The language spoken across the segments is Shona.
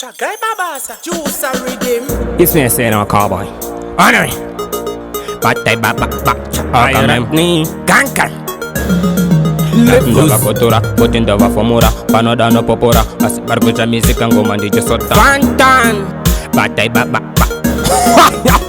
Tsvagai Mabasa, juice and rhythm. It's me saying I'm a cowboy. Honor me. Batay baba ni gankan. Ndova kotora, potindova fomura, panoda no popora, asibarguja mizika ngoma ndicho sota. Fantan. Batay baba.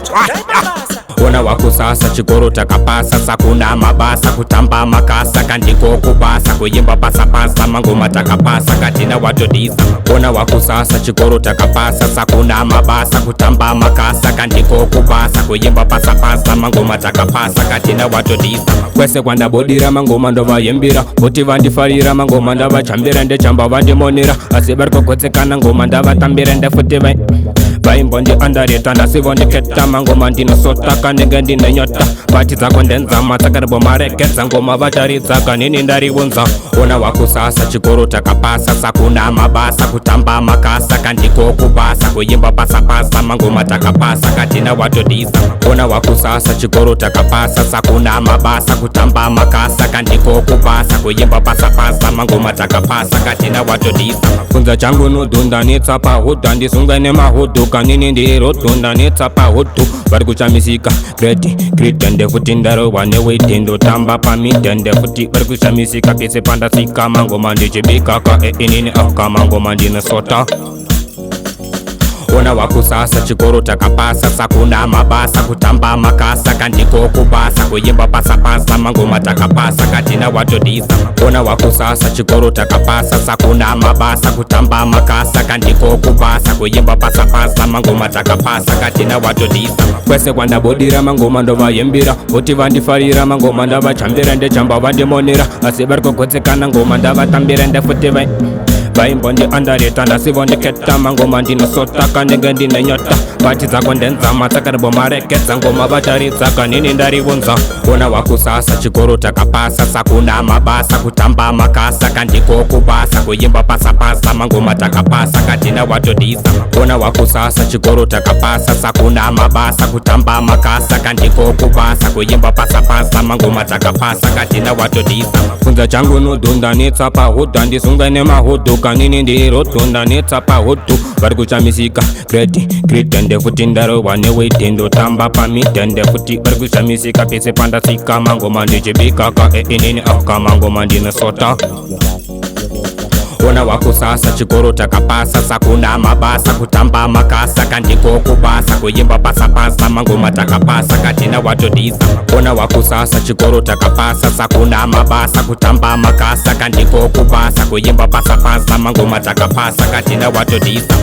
Tsvagai Mabasa. Ona wako sasa chikoro takapasa sakuna mabasa kutamba makasa kandiko kubasa kuyimba pasapasa mangoma takapasa katina watodisa. Ona wako sasa chikoro takapasa sakuna mabasa kutamba makasa kandiko kubasa kuyimba pasapasa mangoma takapasa katina watodisa. Kwese kwanda bodira mangoma ndova yembira boti vandifarira mangoma ndava chambira ndechamba vandimonira asibariko kotsekana ngoma ndava tambira ndefuti vaimbo ndi andareta ndasivo ndiketa mangoma ndinosota kanenge ndine nyota pati dzako ndenzama tsakaribo marekedza ngoma vataridza nini ndariunza. Ona wako sasa chikoro takapasa sakuna mabasa kutamba makasa kandiko kubasa kuyimba pasapasa mangoma takapasa katina watodisa. Ona wako sasa chikoro takapasa sakuna mabasa kutamba makasa kandiko kubasa kuyimba pasapasa mangoma takapasa katina watodisa. Kunza changu nudunda nitsapa huda ndisunga nemahudu kanini ndirotunda nitsapa hudu vari kuchamisika kretende futi ndarowa newetendo tamba pamitende futi vari kuchamisika pese pandasika mangoma ndichibikaka inini aka mangoma ndinosota. Ona wako sasa chikoro takapasa sakuna mabasa kutamba makasa kandiko kubasa kuyimba pasapasa mangoma takapasa katina watodisa. Ona wako sasa chikoro takapasa sakuna mabasa kutamba makasa kandiko kubasa kuyimba pasapasa mangoma takapasa katina watodisa. Kwese kwanda bodira mangoma ndova yembira boti vandifarira mangoma ndava chambira ndechamba vandimonira asibariko kotsekana ngoma ndava tambira ndefuti vaimbo ndi andareta ndasivo ndiketa mangoma ndinosota kanenge ndine nyota pati dzako ndenzama tsakaribo marekedza ngoma vataridza kanini ndariunza. Ona wako sasa chikoro takapasa sakuna mabasa kutamba makasa kandiko kubasa kuyimba pasapasa mangoma takapasa katina watodisa. Ona wako sasa chikoro takapasa sakuna mabasa kutamba makasa kandiko kubasa kuyimba pasapasa mangoma takapasa katina watodisa. Kunza changu nudunda nitsapa huda ndisunga nemahudu kanini ndirotunda nitsapa hudu vari kuchamisika kretende futi ndarowa newetendo tamba pamitende futi vari kuchamisika pese pandasika mangoma ndichibikaka inini aka mangoma ndinosota. Ona wako sasa chikoro takapasa sakuna mabasa kutamba makasa kandiko kubasa kuyimba pasapasa mangoma takapasa katina watodisa. Ona wako sasa chikoro takapasa sakuna mabasa kutamba makasa kandiko kubasa kuyimba pasapasa mangoma takapasa katina watodisa.